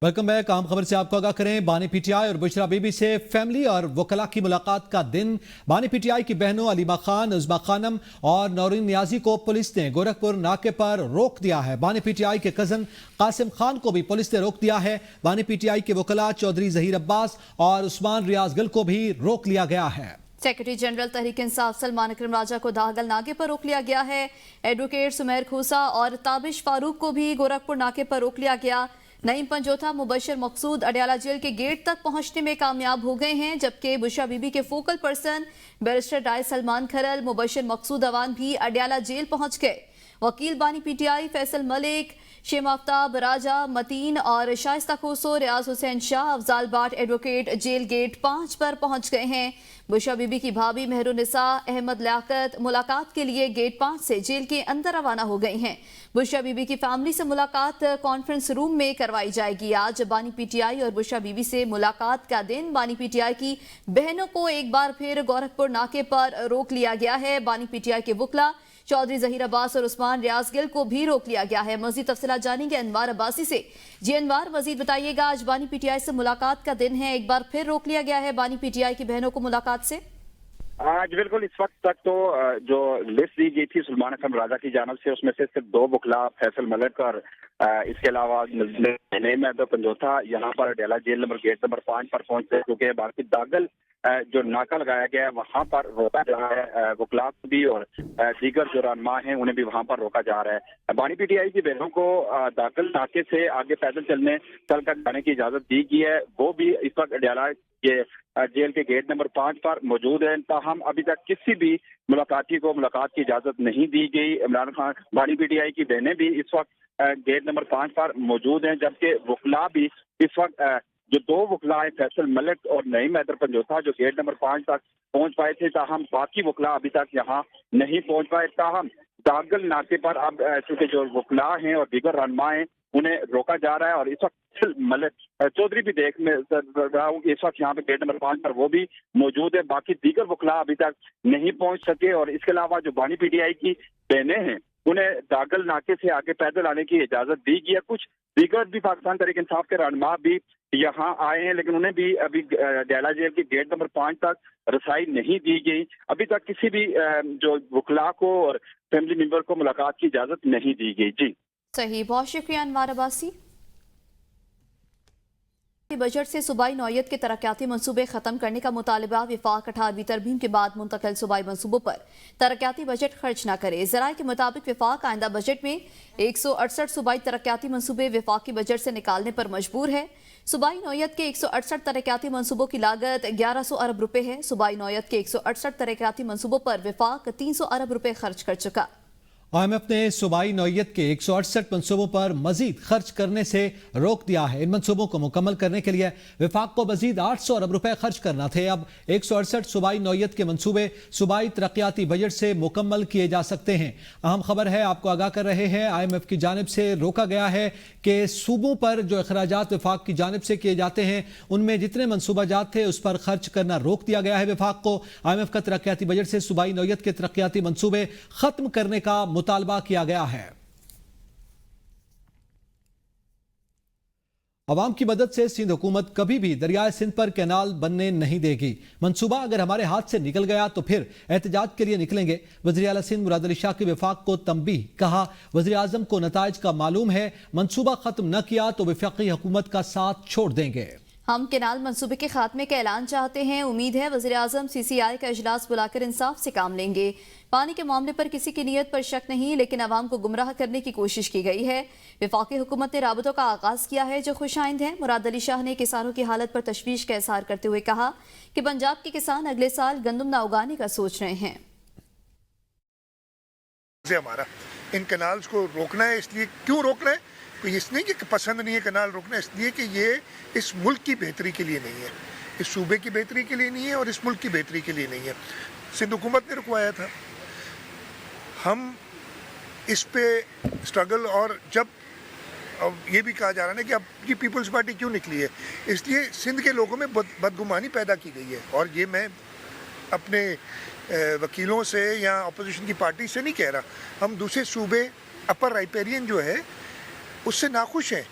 Welcome back. आम खबर से आपको आगाह करें। बानी पीटीआई और बुशरा बीबी से फैमिली और वकला की मुलाकात का दिन। बानी पीटीआई की बहनों अलीमा खान, उज़मा खानम और नौरीन नियाजी को पुलिस ने गोरखपुर नाके पर रोक दिया है। बानी पीटीआई के कजन कासिम खान को भी पुलिस ने रोक दिया है। बानी पीटीआई के वकला चौधरी जहीर अब्बास और उस्मान रियाज गिल को भी रोक लिया गया है। सेक्रेटरी जनरल तहरीक इंसाफ सलमान अकरम राजा को दागल नाके पर रोक लिया गया है। एडवोकेट सुमेर खूसा और ताबिश फारूक को भी गोरखपुर नाके पर रोक लिया गया। नईम पंजोथा मुबशर मकसूद अडयाला जेल के गेट तक पहुंचने में कामयाब हो गए हैं, जबकि बुशरा बीबी के फोकल पर्सन बैरिस्टर डाय सलमान खरल, मुबशर मकसूद अवान भी अडयाला जेल पहुंच गए। वकील बानी पीटीआई फैसल मलिक, शेम आफ्ताब राजा, मतीन और शाइस्ता खोसो, रियाज हुसैन शाह, अफजाल बाट एडवोकेट जेल गेट 5 पर पहुंच गए हैं। बुशरा बीबी की भाभी मेहरुनिसा अहमद लियाकत मुलाकात के लिए गेट 5 से जेल के अंदर रवाना हो गई हैं। बुशरा बीबी की फैमिली से मुलाकात कॉन्फ्रेंस रूम में करवाई जाएगी। आज बानी पीटीआई और बुशरा बीबी से मुलाकात का दिन। बानी पीटीआई की बहनों को एक बार फिर गोरखपुर नाके पर रोक लिया गया है। बानी पीटीआई के वकला चौधरी जहीर अब्बास और उस्मान रियाज गिल को भी रोक लिया गया है। मजीद तफसीलात जानेंगे अनवार अब्बासी से। जी अनवार, मजीद बताइएगा, आज बानी पीटीआई से मुलाकात का दिन है, एक बार फिर रोक लिया गया है बानी पीटीआई की बहनों को मुलाकात से। आज बिल्कुल इस वक्त तक तो जो लिस्ट दी गई थी सलमान अकरम राजा की जानब से, उसमें से सिर्फ 2 वकला फैसल मलिक और इसके अलावा नईम पंजोथा यहाँ पर Adiala jail number gate number 5 पर पहुंच चुके हैं। बाकी दागल जो नाका लगाया गया है वहाँ पर रोका जा रहा है। वकला भी और दीगर जो रहनुमा हैं उन्हें भी वहाँ पर रोका जा रहा है। बानी पीटीआई की बहनों को दागल नाके से आगे पैदल चल कर जाने की इजाजत दी गई है। वो भी इस वक्त अडयाला के जेल के गेट नंबर 5 पर मौजूद है। ताहम अभी तक किसी भी मुलाकाती को मुलाकात की इजाजत नहीं दी गई। इमरान खान बानी पीटीआई की बहनें भी इस वक्त गेट नंबर 5 पर मौजूद हैं, जबकि वकला भी इस वक्त जो 2 वकला हैं फैसल मलिक और नईम पंजोथा जो गेट नंबर 5 तक पहुंच पाए थे, ताहम बाकी वकला अभी तक यहाँ नहीं पहुंच पाए। ताहम दागल नाके पर अब चूंकि जो वकला हैं और दीगर रहनुमा हैं उन्हें रोका जा रहा है। और इस वक्त मलिक चौधरी भी देख में रहा हूँ इस वक्त यहाँ पे गेट नंबर 5 पर वो भी मौजूद है। बाकी दीगर वकला अभी तक नहीं पहुंच सके। और इसके अलावा जो बानी पीटीआई की बहनें हैं उन्हें दागल नाके से आगे पैदल आने की इजाजत दी गई है। कुछ दीगर भी पाकिस्तान तहरीक इंसाफ के रहनुमा भी यहाँ आए हैं, लेकिन उन्हें भी अभी अडयाला जेल के गेट नंबर 5 तक रसाई नहीं दी गई। अभी तक किसी भी जो वकला को और फैमिली मेंबर को मुलाकात की इजाजत नहीं दी गई। जी सही, बहुत शुक्रिया अनवार अब्बासी। बजट से सूबाई नौयत के तरक्याती मनसूबे खत्म करने का मुतालबा। विफाक 18वीं तरमीम के बाद मुंतकिल सूबाई मनसूबों पर तरक्याती बजट खर्च न करे। ज़राए के मुताबिक विफाक आइंदा बजट में 168 सूबाई तरक्याती मनसूबे विफाकी बजट से निकालने पर मजबूर है। सूबाई नौयत के 168 तरक्याती मनसूबों की लागत 1100 अरब रुपए है। सूबाई नौयत के 168 तरक्याती मनसूबों पर विफाक 300 अरब रुपए खर्च कर चुका। IMF ने सूबाई नौयत के 168 मनसूबों पर मजीद खर्च करने से रोक दिया है। इन मनसूबों को मुकम्मल करने के लिए विफाक को मजीद 800 अरब रुपए खर्च करना थे। अब 168 सूबाई नौयत के मनसूबे सूबाई तरक्याती बजट से मुकम्मल किए जा सकते हैं। अहम खबर है, आपको आगाह कर रहे हैं, IMF की जानिब से रोका गया है कि सूबों पर जो अखराजात विफाक की जानिब से किए जाते हैं उनमें जितने मनसूबाजात थे उस पर खर्च करना रोक दिया गया है। विफाक को IMF का तरक्याती बजट से सूबाई नौयत के तरक्याती मनसूबे खत्म करने का मुतालबा किया गया है। अवाम की मदद से सिंध हुकूमत कभी भी दरियाए सिंध पर कैनाल बनने नहीं देगी। मंसूबा अगर हमारे हाथ से निकल गया तो फिर एहतजाज के लिए निकलेंगे। वज़ीर आला सिंध मुराद अली शाह के विफाक को तंबीह। कहा, वज़ीर आज़म को नताइज का मालूम है, मंसूबा खत्म न किया तो वफाकी हुकूमत का साथ छोड़ देंगे। हम केनाल मंसूबे के खात्मे का ऐलान चाहते हैं। उम्मीद है वज़ीर आज़म CCI का इजलास बुलाकर इंसाफ से काम लेंगे। पानी के मामले पर किसी की नीयत पर शक नहीं, लेकिन अवाम को गुमराह करने की कोशिश की गई है। वफाकी हुकूमत ने राबतों का आगाज किया है जो खुशाइंद हैं। मुराद अली शाह ने किसानों की हालत पर तशवीश का इजहार करते हुए कहा कि पंजाब के किसान अगले साल गंदम न उगाने का सोच रहे हैं। हमारा इन कैनाल्स को रोकना है। इसलिए क्यों रोकना है? तो इसलिए कि पसंद नहीं है कैनाल रोकना, इसलिए कि ये इस मुल्क की बेहतरी के लिए नहीं है, इस सूबे की बेहतरी के लिए नहीं है और इस मुल्क की बेहतरी के लिए नहीं है। सिंध हुकूमत ने रुकवाया था। हम इस पे स्ट्रगल, और जब अब ये भी कहा जा रहा है ना कि अब की पीपल्स पार्टी क्यों निकली है, इसलिए सिंध के लोगों में बदगुमानी पैदा की गई है। और ये मैं अपने वकीलों से या अपोजिशन की पार्टी से नहीं कह रहा, हम दूसरे सूबे अपर राइपेरियन जो है उससे नाखुश हैं।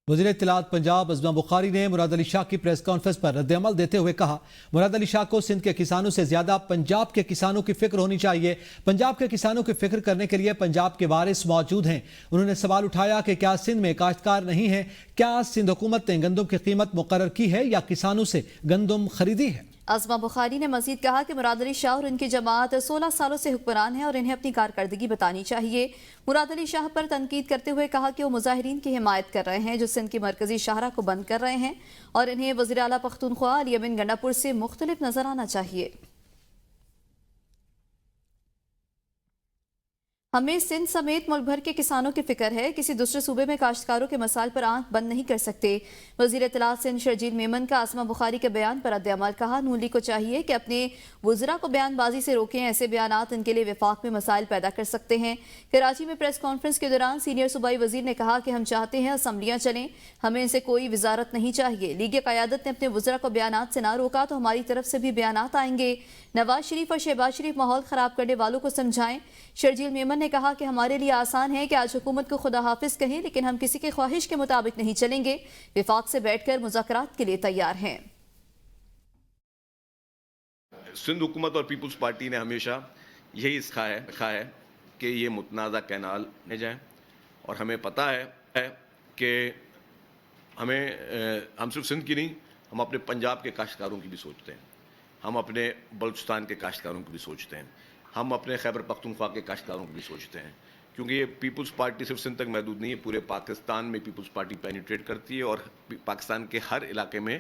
वज़ीर इत्तलात पंजाब अज़मा बुखारी ने मुराद अली शाह की प्रेस कॉन्फ्रेंस पर रद्द-ए-अमल देते हुए कहा, मुराद अली शाह को सिंध के किसानों से ज्यादा पंजाब के किसानों की फिक्र होनी चाहिए। पंजाब के किसानों की फिक्र करने के लिए पंजाब के वारिस मौजूद हैं। उन्होंने सवाल उठाया कि क्या सिंध में काश्तकार नहीं है? क्या सिंध हुकूमत ने गंदम की कीमत मुकर्रर की है या किसानों से गंदम खरीदी है? अज़मा बुखारी ने मजीद कहा कि मुराद अली शाह और उनकी जमात 16 सालों से हुक्मरान है और इन्हें अपनी कारकर्दगी बतानी चाहिए। मुराद अली शाह पर तनकीद करते हुए कहा कि वो मुजाहिरीन की हिमायत कर रहे हैं जो सिंध की मरकजी शाहरा को बंद कर रहे हैं और इन्हें वज़ीर आला पख्तूनख्वा अली अमीन गंडापुर से मुख्तलिफ नजर आना चाहिए। हमें सिंध समेत मुल्क भर के किसानों की फिक्र है। किसी दूसरे सूबे में काश्तकारों के मसाइल पर आंख बंद नहीं कर सकते। वज़ीर इत्तलात सिंध शर्जील मेमन का अज़मा बुखारी के बयान पर रद्द-ए-अमल। कहा, नून लीग को चाहिए कि अपने वज़रा को बयानबाजी से रोकें। ऐसे बयानात इनके लिए विफाक में मसाइल पैदा कर सकते हैं। कराची में प्रेस कॉन्फ्रेंस के दौरान सीनियर सूबाई वज़ीर ने कहा कि हम चाहते हैं असम्बलियाँ चलें, हमें इनसे कोई वजारत नहीं चाहिए। लीग क़यादत ने अपने वज़रा को बयानात से ना रोका तो हमारी तरफ से भी बयानात आएंगे। नवाज शरीफ और शहबाज शरीफ माहौल ख़राब करने वालों को समझाएं। शर्जील मेमन ने कहा कि हमारे लिए आसान है कि आज हुकूमत को खुदा हाफिज कहें, लेकिन हम किसी की ख्वाहिश के मुताबिक नहीं चलेंगे। विफाक से बैठकर मुज़ाकरात के लिए तैयार हैं। सिंध हुकूमत और पीपल्स पार्टी ने हमेशा यही रखा है कि ये मुतनाज़ा कैनाल ले जाए और हमें पता है कि हम सिर्फ सिंध की नहीं, हम अपने पंजाब के काश्तकारों की भी सोचते हैं, हम अपने बलूचिस्तान के काश्तकारों की भी सोचते हैं, हम अपने खैबर पख्तूनख्वा के काश्तकारों की भी सोचते हैं, क्योंकि ये पीपल्स पार्टी सिर्फ सिंध तक महदूद नहीं है, पूरे पाकिस्तान में पीपल्स पार्टी पेनिट्रेट करती है और पाकिस्तान के हर इलाके में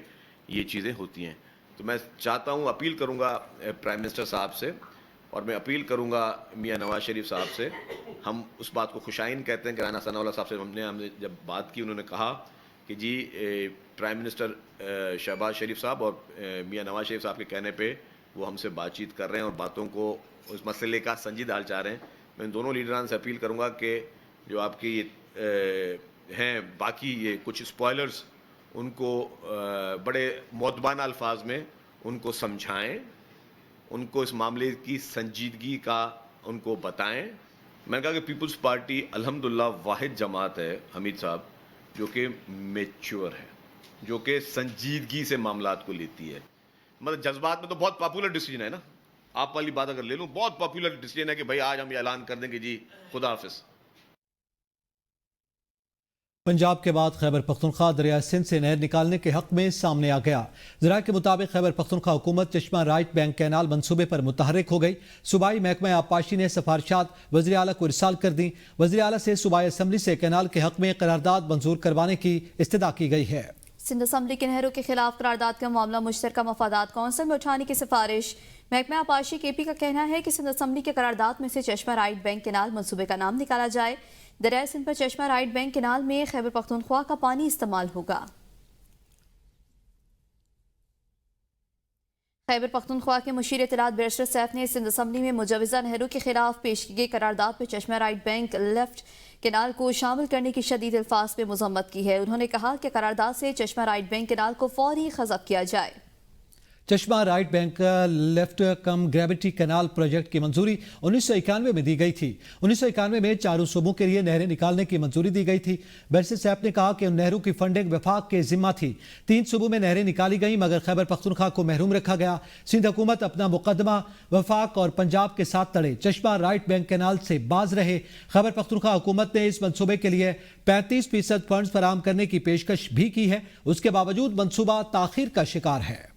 ये चीज़ें होती हैं। तो मैं चाहता हूँ, अपील करूँगा प्राइम मिनिस्टर साहब से और मैं अपील करूँगा मियाँ नवाज शरीफ साहब से। हम उस बात को खुशाइन कहते हैं कि राना सनाउल्लाह साहब से हमने जब बात की, उन्होंने कहा कि जी प्राइम मिनिस्टर शहबाज शरीफ साहब और मियाँ नवाज शरीफ साहब के कहने पे वो हमसे बातचीत कर रहे हैं और बातों को उस मसले का संजीदा हल चाह रहे हैं। मैं इन दोनों लीडरान से अपील करूँगा कि जो आपकी हैं बाकी ये कुछ स्पॉयलर्स, उनको बड़े मौतबाना अल्फाज में उनको समझाएं, उनको इस मामले की संजीदगी का उनको बताएं। मैंने कहा कि पीपल्स पार्टी अल्हम्दुलिल्लाह वाहिद जमात है हमीद साहब जो कि मैच्योर है, जो कि संजीदगी से मामलात को लेती है। मतलब जज्बात में तो बहुत पॉपुलर डिसीजन है ना, आप वाली बात अगर ले लूँ, बहुत पॉपुलर डिसीजन है कि भाई आज हम ये ऐलान कर देंगे जी खुदा हाफिज। पंजाब के बाद खैबर पख्तूनख्वा दरिया सिंध से नहर निकालने के हक में सामने आ गया। ज़राए के मुताबिक खैबर पख्तूनख्वा हुकूमत चश्मा राइट बैंक कैनाल मंसूबे पर मुतहर्रिक हो गई। सूबाई महकमा आबपाशी ने सिफारिशात वज़ीर आला को इरसाल कर दी। वज़ीर आला से सूबाई असम्बली से कैनाल के हक में करारदाद मंजूर करवाने की इस्तदा की गई है। सिंध असम्बली के नहरों के खिलाफ करारदाद का मामला मुश्तरका मफादात कौंसिल में उठाने की सिफारिश। महकमा आबपाशी केपी का कहना है कि सिंध असम्बली के करारदाद में से चश्मा राइट बैंक कैनाल मंसूबे का नाम निकाला जाए। दरिया सिंध पर चश्मा राइट बैंक कैनाल में खैबर पख्तूनख्वा का पानी इस्तेमाल होगा। खैबर पख्तूनख्वा के मुशीर इत्तलात बैरिस्टर सैफ ने सिंध असम्बली में मुजवजा नहरों के खिलाफ पेश की गई करारदाद पर चश्मा राइट बैंक लेफ्ट कैनाल को शामिल करने की शदीद अल्फाज में मजम्मत की है। उन्होंने कहा कि करारदाद से चश्मा राइट बैंक कैनाल को फौरी खज़फ किया जाए। चश्मा राइट बैंक लेफ्ट कम ग्रेविटी कैनाल प्रोजेक्ट की मंजूरी 1991 में दी गई थी। 1991 में चारों सूबों के लिए नहरें निकालने की मंजूरी दी गई थी। बैरिस्टर साहब ने कहा कि उन नहरों की फंडिंग वफाक के जिम्मा थी। 3 सूबों में नहरें निकाली गई मगर खैबर पख्तूनख्वा को महरूम रखा गया। सिंध हुकूमत अपना मुकदमा वफाक और पंजाब के साथ तड़े चश्मा राइट बैंक कैनाल से बाज रहे। खैबर पख्तूनख्वा हुकूमत ने इस मनसूबे के लिए 35% फंड फराहम करने की पेशकश भी की है, उसके बावजूद मनसूबा ताखीर का शिकार है।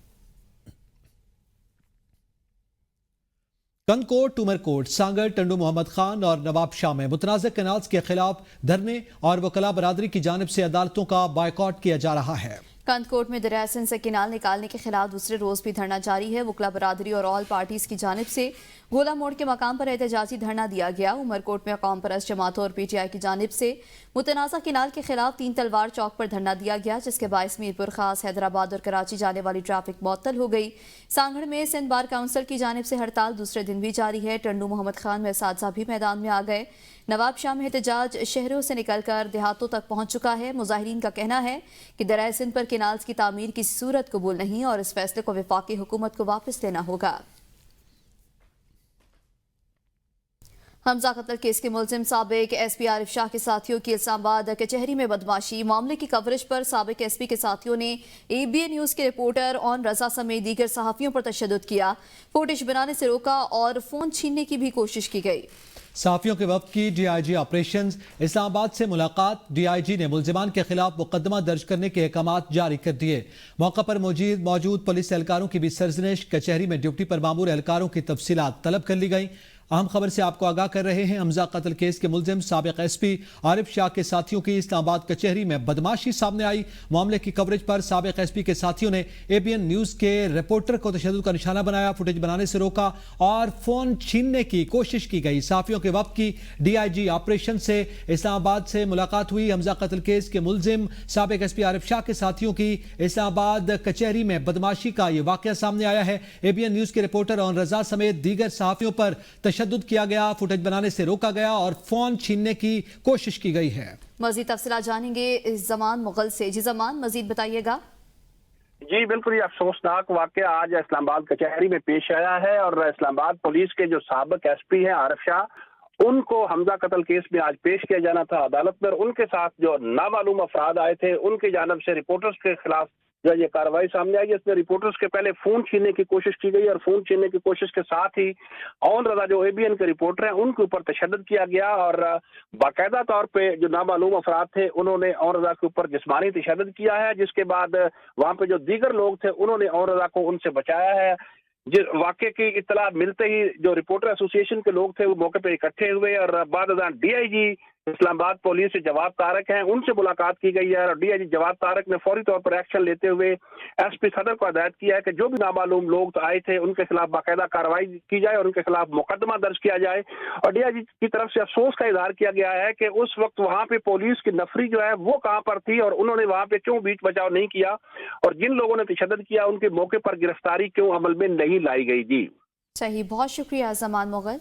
कनकोट, टूमरकोट, सांगर, टंडू मोहम्मद खान और नवाब शाह में मुतनाज़ कैनाल्स के खिलाफ धरने और वकला बरादरी की जानिब से अदालतों का बायकॉट किया जा रहा है। कंदकोट में दरिया सिंध से कैनाल निकालने के खिलाफ दूसरे रोज भी धरना जारी है। वकला बरादरी और ऑल पार्टीज की जानिब से गोला मोड़ के मकाम पर एहतजाजी धरना दिया गया। उमरकोट में कौम परस्त जमातों और PTI की जानिब से मुतनाज़ा कैनाल के खिलाफ 3 तलवार चौक पर धरना दिया गया, जिसके बायस मीरपुर खास, हैदराबाद और कराची जाने वाली ट्रैफिक मुअत्तल हो गई। सांगड़ में सिंध बार काउंसिल की जानिब से हड़ताल दूसरे दिन भी जारी है। टंडू मोहम्मद खान में असातिज़ा भी मैदान में आ गए। नवाब शाह में एहतजाज शहरों से निकलकर देहातों तक पहुंच चुका है। मुजाहिरीन का कहना है कि दरिया सिंध पर कैनाल्स की तामीर किसी सूरत कबूल नहीं और इस फैसले को वफाकी हुकूमत को वापस लेना होगा। हमजा कत्ल केस के मुलजिम साबिक एसपी आरिफ शाह के साथियों की इस्लामाबाद कचहरी में बदमाशी। मामले की कवरेज पर साबिक एसपी के साथियों ने एबीएन न्यूज के रिपोर्टर ऑन रजा समेत दीगर सहाफियों पर तशद्दुद किया। फुटेज बनाने से रोका और फोन छीनने की भी कोशिश की गई। सहाफियों के वफ्द की डीआईजी ऑपरेशंस इस्लामाबाद से मुलाकात। डीआईजी ने मुलजिमान के खिलाफ मुकदमा दर्ज करने के अहकामात जारी कर दिए। मौका पर मौजूद पुलिस एहलकारों की भी सरजनिश। कचहरी में ड्यूटी पर मामूर एहलकारों की तफसीलात तलब कर ली गई। अहम खबर से आपको आगाह कर रहे हैं। हमजा कत्ल केस के मुलजिम साबिक एसपी आरिफ शाह के साथियों की इस्लामाबाद कचहरी में बदमाशी सामने आई। मामले की कवरेज पर साबिक एसपी के साथियों ने एबीएन न्यूज के रिपोर्टर को तशद्दुद का निशाना बनाया, फुटेज बनाने से रोका और फोन छीनने की कोशिश की गई। सहाफियों के वक्त की डीआईजी ऑपरेशन से इस्लामाबाद से मुलाकात हुई। हमजा कत्ल केस के मुलजिम साबिक एसपी आरिफ शाह के साथियों की इस्लामाबाद कचहरी में बदमाशी का यह वाकया सामने आया है। एबीएन न्यूज के रिपोर्टर ऑन रजा समेत दीगर सहाफियों पर तशद्दुद किया गया, फुटेज बनाने से रोका गया और फोन छीनने की कोशिश की गई है। मजीद तफसीलात जानेंगे जमान मुगल से। जी जमान, मजीद बताइएगा। जी बिल्कुल, ये अफसोसनाक वाकया आज इस्लामाबाद कचहरी में पेश आया है और इस्लामाबाद पुलिस के जो साबिक एसपी हैं आरिफ शाह, उनको हमजा कत्ल केस में आज पेश किया जाना था अदालत में। उनके साथ जो नामालूम अफराद आए थे उनकी जानिब से रिपोर्टर्स के खिलाफ जो ये कार्रवाई सामने आई, इसमें रिपोर्टर्स के पहले फोन छीनने की कोशिश की गई और फोन छीनने की कोशिश के साथ ही ऑन रजा जो एबीएन के रिपोर्टर हैं उनके ऊपर तशद्दुद किया गया और बाकायदा तौर पे जो नामालूम अफराद थे उन्होंने ऑन रजा के ऊपर जिस्मानी तशद्दुद किया है, जिसके बाद वहां पे जो दीगर लोग थे उन्होंने ऑन रजा को उनसे बचाया है। जिस वाक़े की इत्तला मिलते ही जो रिपोर्टर एसोसिएशन के लोग थे वो मौके पे इकट्ठे हुए और बाद डीआईजी इस्लामाबाद पुलिस से जवाब तारक हैं, उनसे मुलाकात की गई है और डीआईजी जवाब तारक ने फौरी तौर पर एक्शन लेते हुए एसपी सदर को हिदायत किया है कि जो भी नामालूम लोग आए थे उनके खिलाफ बाकायदा कार्रवाई की जाए और उनके खिलाफ मुकदमा दर्ज किया जाए। और डीआईजी की तरफ से अफसोस का इजहार किया गया है कि उस वक्त वहां पे पुलिस की नफरी जो है वो कहां पर थी और उन्होंने वहां पे क्यों बीच बचाव नहीं किया और जिन लोगों ने तशद्दुद किया उनके मौके पर गिरफ्तारी क्यों अमल में नहीं लाई गई। जी सही, बहुत शुक्रिया जमान मुगल।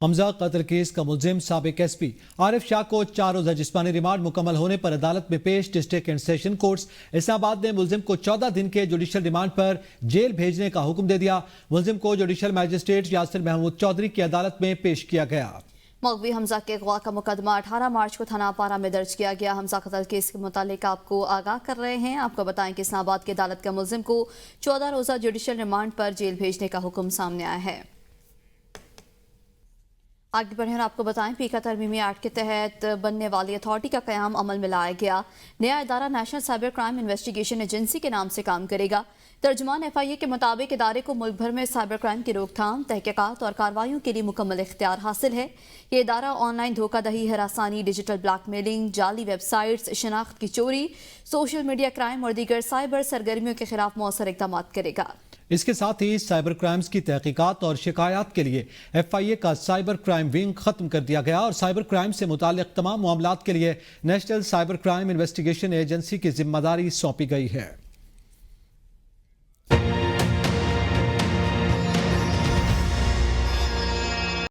हमजा कत्ल केस का मुलजिम साबिक एसपी आरिफ शाह को 4 रोजा जिस्मानी रिमांड मुकम्मल होने पर अदालत में पेश। District and session courts Islamabad ने मुलजिम को 14 दिन के जुडिशल रिमांड पर जेल भेजने का हुक्म दे दिया। मुलजिम को जुडिशल मैजिस्ट्रेट यासिर महमूद चौधरी की अदालत में पेश किया गया। मौलवी हमजा के अगवा का मुकदमा 18 मार्च को थाना पारा में दर्ज किया गया। हमजा कत्ल केस के मुतालिक आपको आगाह कर रहे हैं। आपको बताएं कि इस्लामाबाद की अदालत का मुलजिम को 14 रोजा जुडिशल रिमांड पर जेल भेजने का हुक्म सामने आया है। आगे बढ़े और आपको बताएं पीका तरमीमी एक्ट के तहत बनने वाली अथॉरिटी का क़याम अमल में लाया गया। नया इदारा national cyber crime investigation agency के नाम से काम करेगा। तर्जुमान FIA के मुताबिक इदारे को मुल्क भर में साइबर क्राइम की रोकथाम, तहकीकात और कार्रवाइयों के लिए मुकम्मल इख्तियार हासिल है। ये इदारा ऑनलाइन धोखाधड़ी, हरासानी, डिजिटल ब्लैकमेलिंग, जाली वेबसाइट्स, शनाख्त की चोरी, सोशल मीडिया क्राइम और दीगर साइबर सरगर्मियों के खिलाफ मौसर इक़दाम करेगा। इसके साथ ही साइबर क्राइम्स की तहकीकात और शिकायत के लिए FIA का साइबर क्राइम विंग खत्म कर दिया गया और साइबर क्राइम से मुताल्लिक तमाम मामलात के लिए national cyber crime investigation agency की जिम्मेदारी सौंपी गई है।